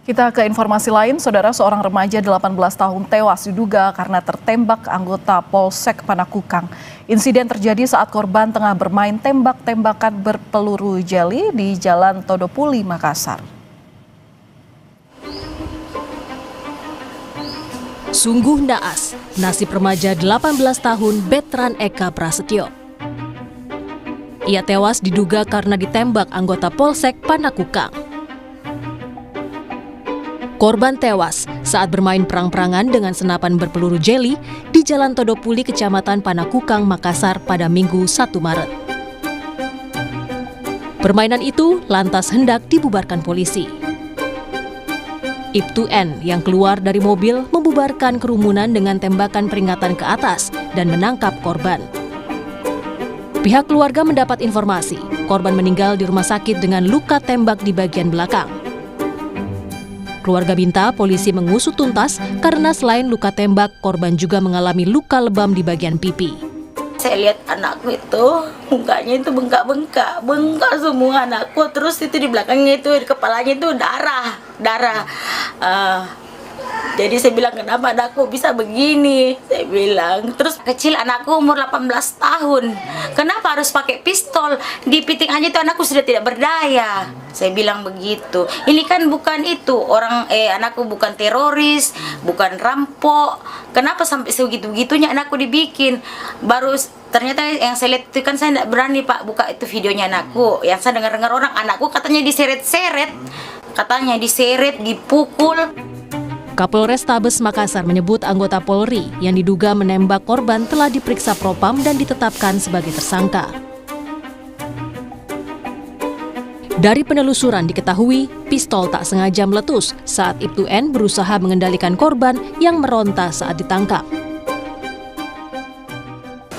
Kita ke informasi lain, saudara, seorang remaja 18 tahun tewas diduga karena tertembak anggota Polsek Panakukang. Insiden terjadi saat korban tengah bermain tembak-tembakan berpeluru jeli di Jalan Todopuli, Makassar. Sungguh naas nasib remaja 18 tahun Betran Eka Prasetyo. Ia tewas diduga karena ditembak anggota Polsek Panakukang. Korban tewas saat bermain perang-perangan dengan senapan berpeluru jeli di Jalan Todopuli, Kecamatan Panakukang, Makassar pada Minggu 1 Maret. Permainan itu lantas hendak dibubarkan polisi. Ibtu N yang keluar dari mobil membubarkan kerumunan dengan tembakan peringatan ke atas dan menangkap korban. Pihak keluarga mendapat informasi, korban meninggal di rumah sakit dengan luka tembak di bagian belakang. Keluarga minta polisi mengusut tuntas karena selain luka tembak, korban juga mengalami luka lebam di bagian pipi. Saya lihat anakku itu, mukanya itu bengkak semua anakku. Terus itu di belakangnya itu, di kepalanya itu darah. Jadi saya bilang, kenapa anakku bisa begini? Saya bilang, terus kecil anakku umur 18 tahun. Kenapa harus pakai pistol? Di piting aja itu anakku sudah tidak berdaya. Saya bilang begitu. Ini kan bukan itu, anakku bukan teroris, bukan rampok. Kenapa sampai segitu-gitunya anakku dibikin? Baru ternyata yang saya lihat itu kan saya tidak berani Pak buka itu videonya anakku. Yang saya dengar orang anakku katanya diseret-seret. Katanya diseret, dipukul. Kapolres Tabes Makassar menyebut anggota Polri yang diduga menembak korban telah diperiksa Propam dan ditetapkan sebagai tersangka. Dari penelusuran diketahui, pistol tak sengaja meletus saat Ibtu N berusaha mengendalikan korban yang meronta saat ditangkap.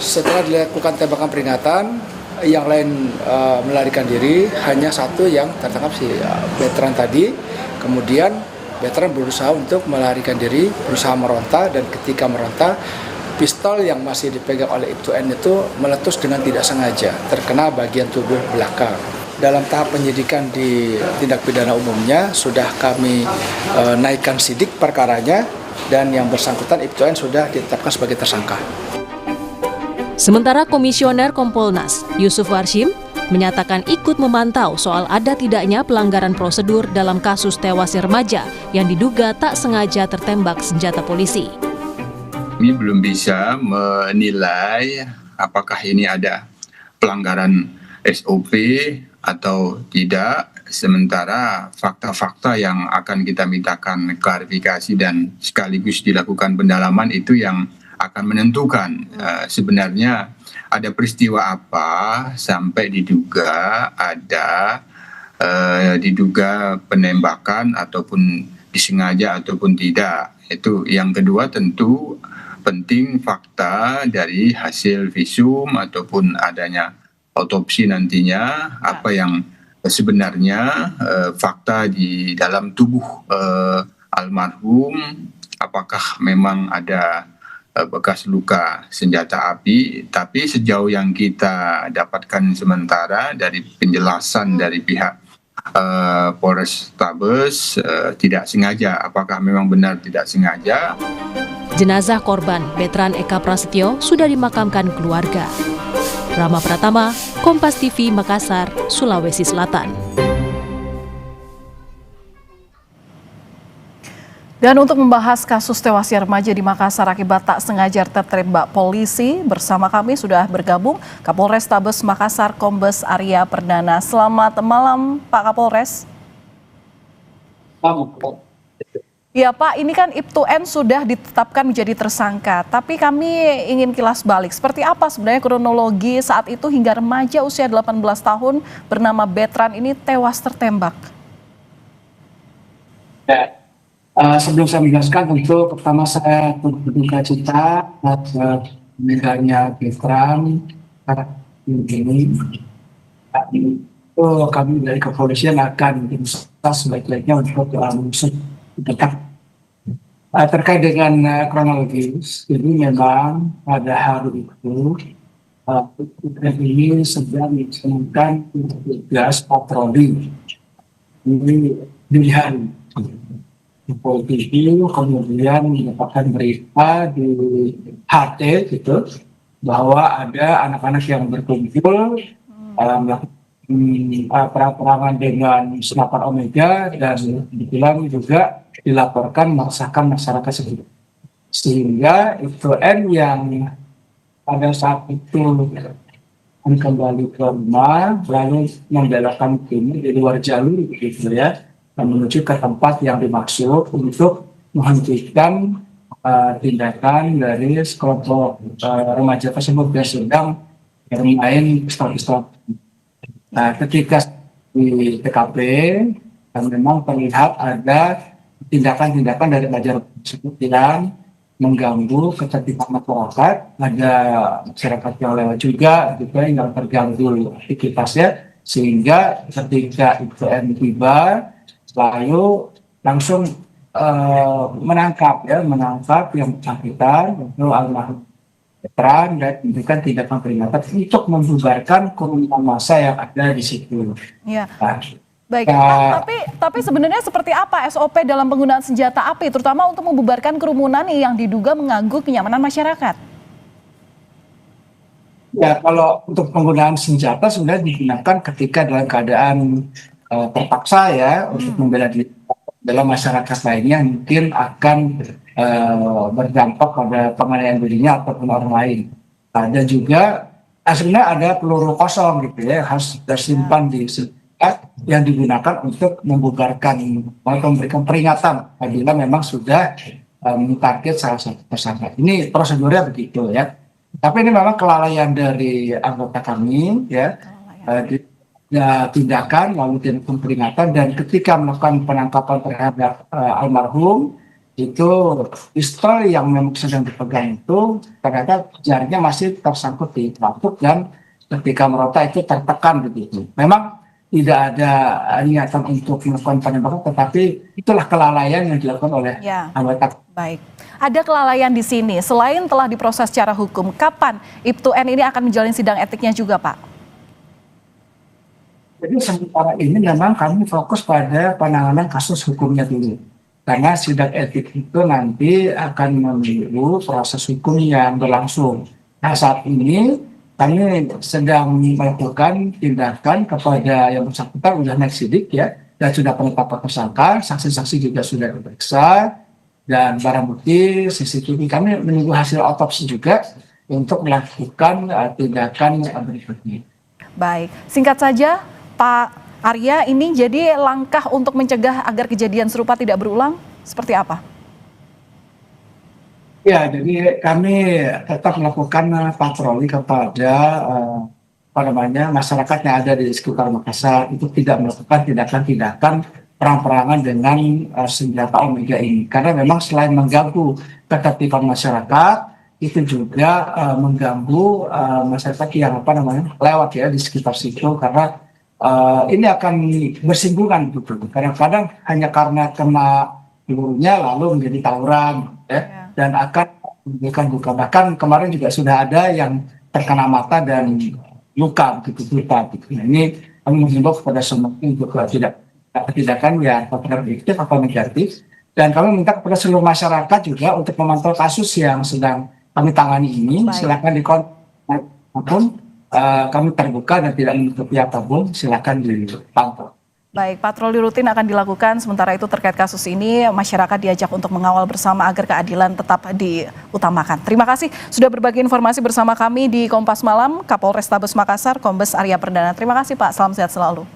Setelah dilakukan tembakan peringatan, yang lain melarikan diri, hanya satu yang tertangkap si Betran tadi. Kemudian Betran berusaha untuk melarikan diri, berusaha meronta, dan ketika meronta, pistol yang masih dipegang oleh Ibtu N itu meletus dengan tidak sengaja, terkena bagian tubuh belakang. Dalam tahap penyidikan di tindak pidana umumnya, sudah kami naikkan sidik perkaranya, dan yang bersangkutan Ibtu N sudah ditetapkan sebagai tersangka. Sementara Komisioner Kompolnas, Yusuf Warshim, menyatakan ikut memantau soal ada tidaknya pelanggaran prosedur dalam kasus tewasnya remaja yang diduga tak sengaja tertembak senjata polisi. Kami belum bisa menilai apakah ini ada pelanggaran SOP atau tidak, sementara fakta-fakta yang akan kita mintakan klarifikasi dan sekaligus dilakukan pendalaman itu yang akan menentukan sebenarnya ada peristiwa apa sampai diduga penembakan ataupun disengaja ataupun tidak. Itu yang kedua, tentu penting fakta dari hasil visum ataupun adanya otopsi nantinya, apa yang sebenarnya fakta di dalam tubuh almarhum, apakah memang ada bekas luka senjata api. Tapi sejauh yang kita dapatkan sementara dari penjelasan dari pihak Polres Tabes, tidak sengaja. Apakah memang benar tidak sengaja? Jenazah korban Betran Eka Prasetyo sudah dimakamkan keluarga. Rama Pratama, Kompas TV, Makassar, Sulawesi Selatan. Dan untuk membahas kasus tewasnya remaja di Makassar akibat tak sengaja tertembak polisi, bersama kami sudah bergabung Kapolres Tabes Makassar Kombes Arya Perdana. Selamat malam Pak Kapolres. Ya Pak, ini kan Ibtu N sudah ditetapkan menjadi tersangka, tapi kami ingin kilas balik. Seperti apa sebenarnya kronologi saat itu hingga remaja usia 18 tahun bernama Betran ini tewas tertembak? Ya. Sebelum saya menjelaskan, tentu pertama saya berduka cita atas meninggalnya Betran ini. Itu kami dari kepolisian akan berusaha sebaik-baiknya untuk mengusut dekat. Terkait dengan kronologis, ini memang pada hari itu ini sedang dilaksanakan tugas patroli di hari. Jempol TV, kemudian mendapatkan berita di HT gitu bahwa ada anak-anak yang berkumpul melakukan perang-perangan dengan senapan Omega, dan dibilang juga dilaporkan meresahkan masyarakat sekitar. Sehingga IPTN yang pada saat itu kembali ke rumah lalu membelokkan ini di luar jalur gitu ya, menuju ke tempat yang dimaksud untuk menghentikan tindakan dari sekelompok remaja tersebut yang sedang bermain pistol-pistol. Nah, ketika di TKP memang terlihat ada tindakan-tindakan dari remaja tersebut yang mengganggu ketertiban masyarakat, ada masyarakat yang lewat juga yang terganggu aktivitasnya, sehingga ketika IPTN tiba lalu langsung menangkap yang bersangkutan, itu almarhum veteran, dan memberikan tindakan peringatan untuk membubarkan kerumunan massa yang ada di situ. Ya. Nah, Baik, tapi sebenarnya seperti apa SOP dalam penggunaan senjata api, terutama untuk membubarkan kerumunan yang diduga mengganggu kenyamanan masyarakat? Ya, kalau untuk penggunaan senjata sebenarnya digunakan ketika dalam keadaan terpaksa ya, untuk membela diri dalam masyarakat lainnya mungkin akan berdampak pada penganiayaan dirinya ataupun orang lain. Ada juga sebenarnya ada peluru kosong gitu ya, harus tersimpan di yang digunakan untuk membubarkan atau memberikan peringatan apabila memang sudah mentarget salah satu tersangka. Ini prosedurnya begitu ya. Tapi ini memang kelalaian dari anggota kami ya. Tindakan lalu tindakan peringatan, dan ketika melakukan penangkapan terhadap almarhum itu pistol yang memang sedang dipegang itu ternyata jarinya masih tersangkut di pelatuk, dan ketika meronta itu tertekan begitu. Memang tidak ada niatan untuk melakukan penembakan, tetapi itulah kelalaian yang dilakukan oleh anggota. Baik, ada kelalaian di sini. Selain telah diproses secara hukum, kapan IPTN ini akan menjalani sidang etiknya juga, Pak? Jadi sementara ini memang kami fokus pada penanganan kasus hukumnya dulu. Karena sidang etik itu nanti akan menunggu proses hukum yang berlangsung. Nah, saat ini kami sedang melakukan tindakan kepada yang bersangkutan, sudah naik sidik ya, dan sudah penetapan tersangka, saksi-saksi juga sudah diperiksa, dan barang bukti CCTV kami menunggu hasil otopsi juga untuk melakukan tindakan berikutnya. Baik, singkat saja Pak Arya, ini jadi langkah untuk mencegah agar kejadian serupa tidak berulang seperti apa? Ya, jadi kami tetap melakukan patroli kepada masyarakat yang ada di sekitar Makassar, itu tidak melakukan tindakan-tindakan perang-perangan dengan senjata Omega ini, karena memang selain mengganggu ketertiban masyarakat, itu juga mengganggu masyarakat yang lewat ya di sekitar situ, karena ini akan bersinggungan gitu. Kadang-kadang hanya karena kena pelurunya lalu menjadi tawuran ya. Dan akan menimbulkan luka. Bahkan kemarin juga sudah ada yang terkena mata dan luka gitu. Nah, ini kami mengimbau kepada semua untuk tindakan yang objektif atau negatif, dan kami minta kepada seluruh masyarakat juga untuk memantau kasus yang sedang kami tangani ini. Silakan dikontak apapun, kami terbuka dan tidak menutupi apapun, silakan dipantau. Baik, patroli rutin akan dilakukan. Sementara itu terkait kasus ini, masyarakat diajak untuk mengawal bersama agar keadilan tetap diutamakan. Terima kasih sudah berbagi informasi bersama kami di Kompas Malam, Kapolrestabes Makassar, Kombes Arya Perdana. Terima kasih Pak, salam sehat selalu.